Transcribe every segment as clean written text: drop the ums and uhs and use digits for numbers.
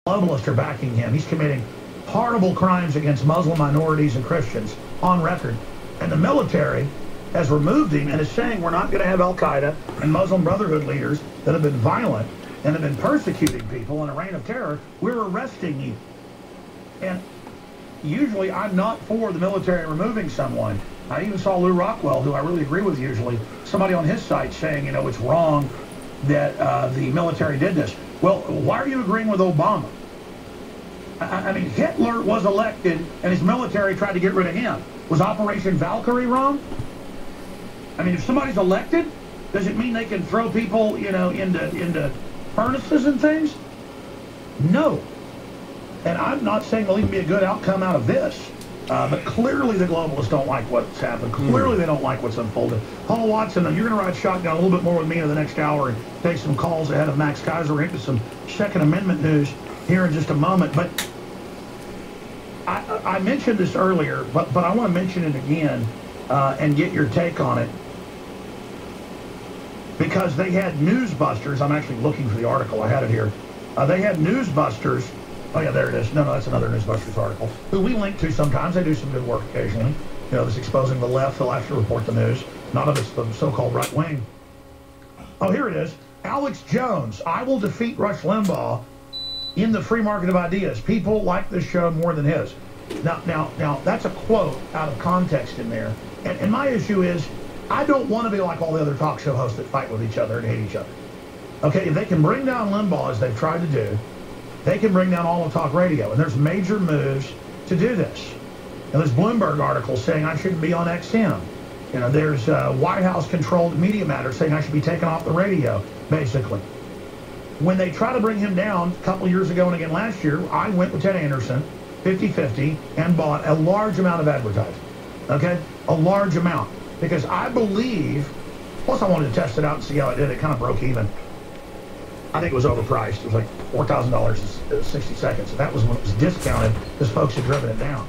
globalists are backing him. He's committing horrible crimes against Muslim minorities and Christians on record. And the military has removed him and is saying we're not going to have Al-Qaeda and Muslim Brotherhood leaders that have been violent and have been persecuting people in a reign of terror. We're arresting you. And usually I'm not for the military removing someone. I even saw Lou Rockwell, who I really agree with usually, somebody on his site saying, you know, it's wrong that the military did this. Well, why are you agreeing with Obama? I mean, Hitler was elected and his military tried to get rid of him. Was Operation Valkyrie wrong? I mean, if somebody's elected, does it mean they can throw people, you know, into furnaces and things? No. And I'm not saying there'll even be a good outcome out of this. But clearly the globalists don't like what's happened. Clearly they don't like what's unfolded. Paul Watson, you're going to ride shotgun a little bit more with me in the next hour and take some calls ahead of Max Kaiser. We're into some Second Amendment news here in just a moment. But I mentioned this earlier, but I want to mention it again and get your take on it. Because they had Newsbusters. I'm actually looking for the article. I had it here. They had Newsbusters. Oh, yeah, there it is. No, that's another Newsbusters article, who we link to sometimes. They do some good work occasionally. You know, this exposing the left. They'll actually report the news. None of it's the so-called right wing. Oh, here it is. Alex Jones. I will defeat Rush Limbaugh in the free market of ideas. People like this show more than his. Now, that's a quote out of context in there. And my issue is, I don't want to be like all the other talk show hosts that fight with each other and hate each other. Okay, if they can bring down Limbaugh, as they've tried to do, they can bring down all of talk radio. And there's major moves to do this. And there's Bloomberg articles saying I shouldn't be on XM. You know, there's White House-controlled Media Matters saying I should be taken off the radio, basically. When they try to bring him down a couple years ago and again last year, I went with Ted Anderson, 50-50, and bought a large amount of advertising. Okay? A large amount. Because I believe, plus I wanted to test it out and see how it did. It kind of broke even. I think it was overpriced. It was like $4,000 in 60 seconds. And that was when it was discounted because folks had driven it down.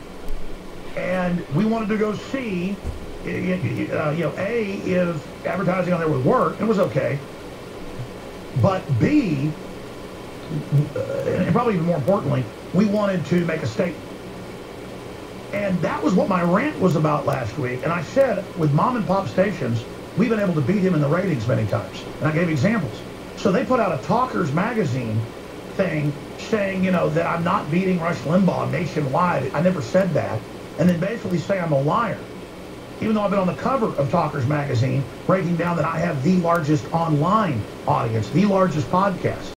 And we wanted to go see, you know, A, if advertising on there would work. It was okay. But B, and probably even more importantly, we wanted to make a statement. And that was what my rant was about last week. And I said, with mom and pop stations, we've been able to beat him in the ratings many times. And I gave examples. So they put out a Talkers magazine thing saying, you know, that I'm not beating Rush Limbaugh nationwide. I never said that. And then basically say I'm a liar. Even though I've been on the cover of Talkers magazine, breaking down that I have the largest online audience, the largest podcast.